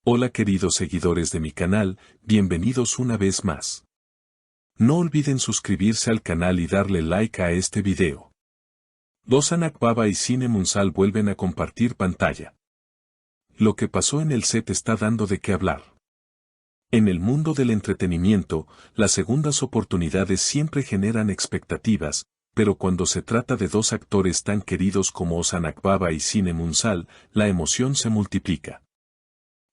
Hola queridos seguidores de mi canal, bienvenidos una vez más. No olviden suscribirse al canal y darle like a este video. Ozan Akbaba y Cine Munsal vuelven a compartir pantalla. Lo que pasó en el set está dando de qué hablar. En el mundo del entretenimiento, las segundas oportunidades siempre generan expectativas, pero cuando se trata de dos actores tan queridos como Ozan Akbaba y Cine Munsal, la emoción se multiplica.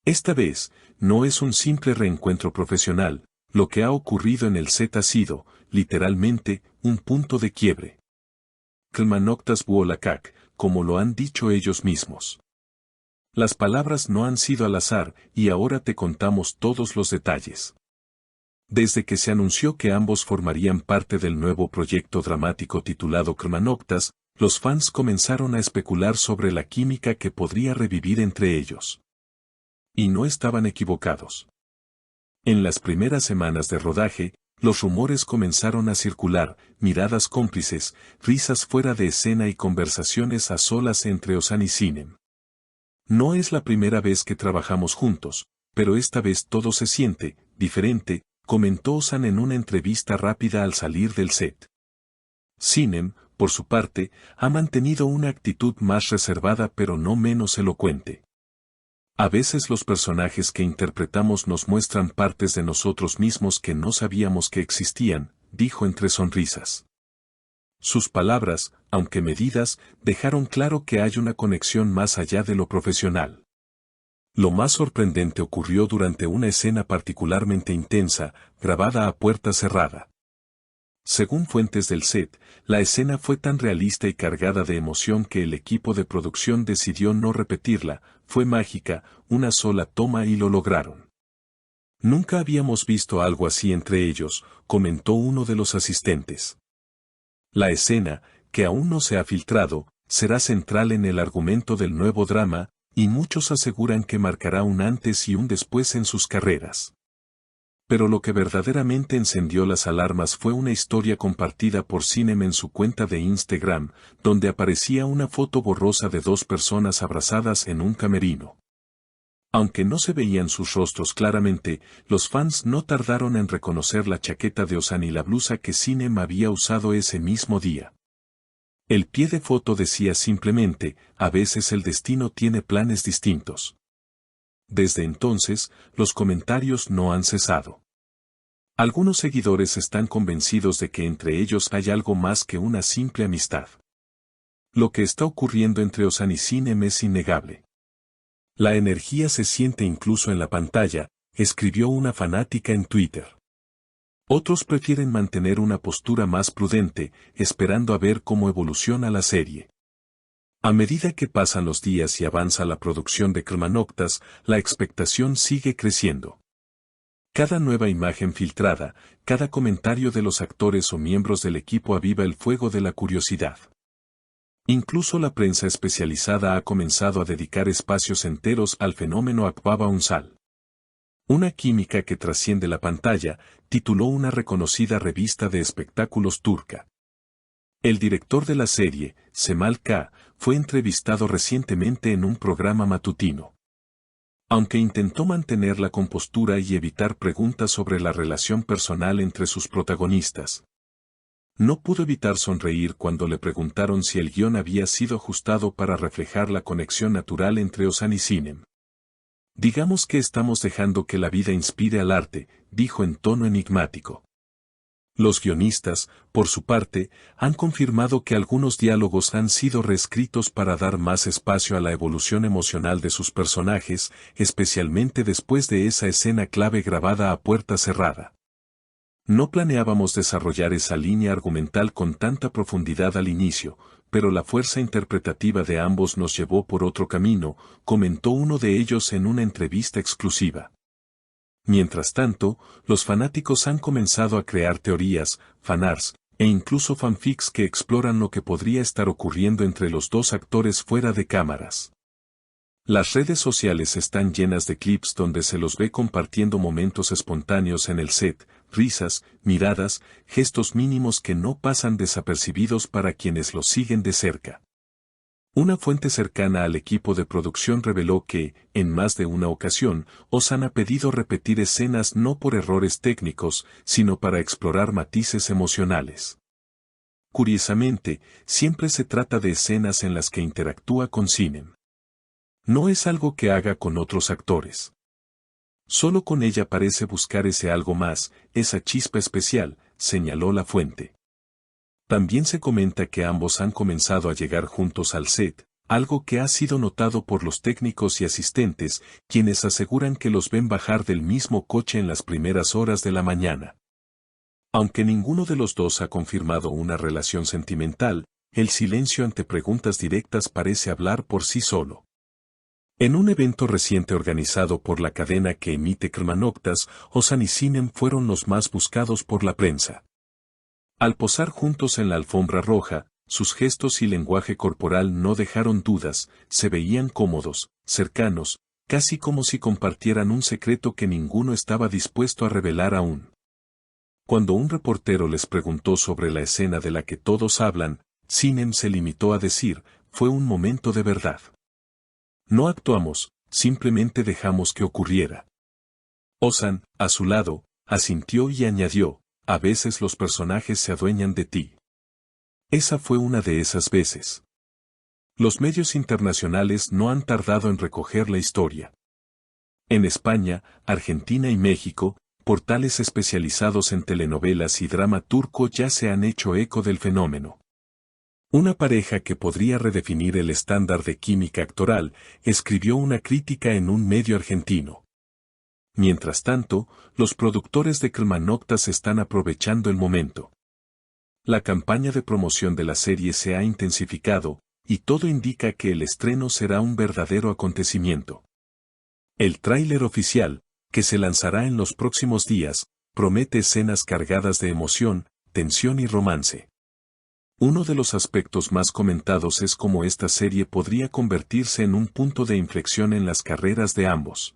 Esta vez, no es un simple reencuentro profesional, lo que ha ocurrido en el set ha sido, literalmente, un punto de quiebre. Klmanoktas Buolakak, como lo han dicho ellos mismos. Las palabras no han sido al azar, y ahora te contamos todos los detalles. Desde que se anunció que ambos formarían parte del nuevo proyecto dramático titulado Klmanoktas, los fans comenzaron a especular sobre la química que podría revivir entre ellos. Y no estaban equivocados. En las primeras semanas de rodaje, los rumores comenzaron a circular, miradas cómplices, risas fuera de escena y conversaciones a solas entre Ozan y Cinem. No es la primera vez que trabajamos juntos, pero esta vez todo se siente diferente, comentó Ozan en una entrevista rápida al salir del set. Cinem, por su parte, ha mantenido una actitud más reservada pero no menos elocuente. A veces los personajes que interpretamos nos muestran partes de nosotros mismos que no sabíamos que existían, dijo entre sonrisas. Sus palabras, aunque medidas, dejaron claro que hay una conexión más allá de lo profesional. Lo más sorprendente ocurrió durante una escena particularmente intensa, grabada a puerta cerrada. Según fuentes del set, la escena fue tan realista y cargada de emoción que el equipo de producción decidió no repetirla, fue mágica, una sola toma y lo lograron. Nunca habíamos visto algo así entre ellos, comentó uno de los asistentes. La escena, que aún no se ha filtrado, será central en el argumento del nuevo drama, y muchos aseguran que marcará un antes y un después en sus carreras. Pero lo que verdaderamente encendió las alarmas fue una historia compartida por Cinem en su cuenta de Instagram, donde aparecía una foto borrosa de dos personas abrazadas en un camerino. Aunque no se veían sus rostros claramente, los fans no tardaron en reconocer la chaqueta de Ozan y la blusa que Cinem había usado ese mismo día. El pie de foto decía simplemente, a veces el destino tiene planes distintos. Desde entonces, los comentarios no han cesado. Algunos seguidores están convencidos de que entre ellos hay algo más que una simple amistad. Lo que está ocurriendo entre Ozan y Cinem es innegable. La energía se siente incluso en la pantalla, escribió una fanática en Twitter. Otros prefieren mantener una postura más prudente, esperando a ver cómo evoluciona la serie. A medida que pasan los días y avanza la producción de Klmanoktas, la expectación sigue creciendo. Cada nueva imagen filtrada, cada comentario de los actores o miembros del equipo aviva el fuego de la curiosidad. Incluso la prensa especializada ha comenzado a dedicar espacios enteros al fenómeno Akbaba Unsal. Una química que trasciende la pantalla, tituló una reconocida revista de espectáculos turca. El director de la serie, Cemal K., fue entrevistado recientemente en un programa matutino. Aunque intentó mantener la compostura y evitar preguntas sobre la relación personal entre sus protagonistas, no pudo evitar sonreír cuando le preguntaron si el guión había sido ajustado para reflejar la conexión natural entre Ozan y Cinem. Digamos que estamos dejando que la vida inspire al arte, dijo en tono enigmático. Los guionistas, por su parte, han confirmado que algunos diálogos han sido reescritos para dar más espacio a la evolución emocional de sus personajes, especialmente después de esa escena clave grabada a puerta cerrada. No planeábamos desarrollar esa línea argumental con tanta profundidad al inicio, pero la fuerza interpretativa de ambos nos llevó por otro camino, comentó uno de ellos en una entrevista exclusiva. Mientras tanto, los fanáticos han comenzado a crear teorías, fanarts, e incluso fanfics que exploran lo que podría estar ocurriendo entre los dos actores fuera de cámaras. Las redes sociales están llenas de clips donde se los ve compartiendo momentos espontáneos en el set, risas, miradas, gestos mínimos que no pasan desapercibidos para quienes los siguen de cerca. Una fuente cercana al equipo de producción reveló que, en más de una ocasión, Ozan ha pedido repetir escenas no por errores técnicos, sino para explorar matices emocionales. Curiosamente, siempre se trata de escenas en las que interactúa con Sinem. No es algo que haga con otros actores. Solo con ella parece buscar ese algo más, esa chispa especial, señaló la fuente. También se comenta que ambos han comenzado a llegar juntos al set, algo que ha sido notado por los técnicos y asistentes, quienes aseguran que los ven bajar del mismo coche en las primeras horas de la mañana. Aunque ninguno de los dos ha confirmado una relación sentimental, el silencio ante preguntas directas parece hablar por sí solo. En un evento reciente organizado por la cadena que emite Kermanogtas, Ozan y Sinem fueron los más buscados por la prensa. Al posar juntos en la alfombra roja, sus gestos y lenguaje corporal no dejaron dudas, se veían cómodos, cercanos, casi como si compartieran un secreto que ninguno estaba dispuesto a revelar aún. Cuando un reportero les preguntó sobre la escena de la que todos hablan, Sinem se limitó a decir, fue un momento de verdad. No actuamos, simplemente dejamos que ocurriera. Ozan, a su lado, asintió y añadió, a veces los personajes se adueñan de ti. Esa fue una de esas veces. Los medios internacionales no han tardado en recoger la historia. En España, Argentina y México, portales especializados en telenovelas y drama turco ya se han hecho eco del fenómeno. Una pareja que podría redefinir el estándar de química actoral, escribió una crítica en un medio argentino. Mientras tanto, los productores de Kermanogtas están aprovechando el momento. La campaña de promoción de la serie se ha intensificado, y todo indica que el estreno será un verdadero acontecimiento. El tráiler oficial, que se lanzará en los próximos días, promete escenas cargadas de emoción, tensión y romance. Uno de los aspectos más comentados es cómo esta serie podría convertirse en un punto de inflexión en las carreras de ambos.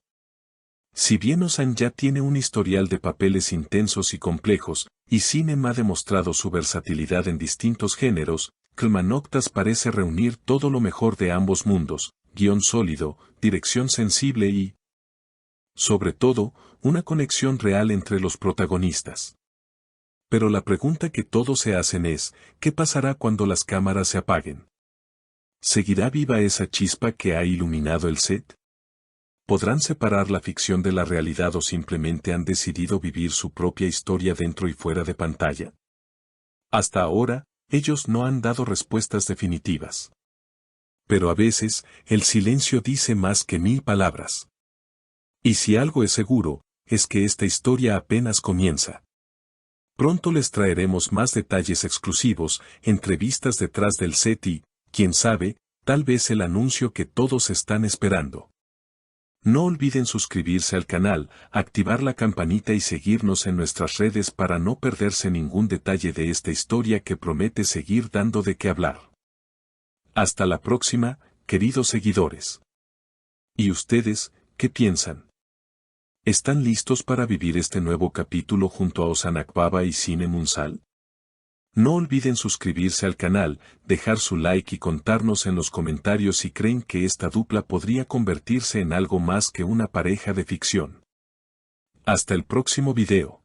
Si bien Ozan ya tiene un historial de papeles intensos y complejos, y Sinem ha demostrado su versatilidad en distintos géneros, Kermanogtas parece reunir todo lo mejor de ambos mundos, guión sólido, dirección sensible y, sobre todo, una conexión real entre los protagonistas. Pero la pregunta que todos se hacen es, ¿qué pasará cuando las cámaras se apaguen? ¿Seguirá viva esa chispa que ha iluminado el set? ¿Podrán separar la ficción de la realidad o simplemente han decidido vivir su propia historia dentro y fuera de pantalla? Hasta ahora, ellos no han dado respuestas definitivas. Pero a veces, el silencio dice más que 1000 palabras. Y si algo es seguro, es que esta historia apenas comienza. Pronto les traeremos más detalles exclusivos, entrevistas detrás del set y, quién sabe, tal vez el anuncio que todos están esperando. No olviden suscribirse al canal, activar la campanita y seguirnos en nuestras redes para no perderse ningún detalle de esta historia que promete seguir dando de qué hablar. Hasta la próxima, queridos seguidores. ¿Y ustedes, qué piensan? ¿Están listos para vivir este nuevo capítulo junto a Ozan Akbaba y Sinem Unsal? No olviden suscribirse al canal, dejar su like y contarnos en los comentarios si creen que esta dupla podría convertirse en algo más que una pareja de ficción. Hasta el próximo video.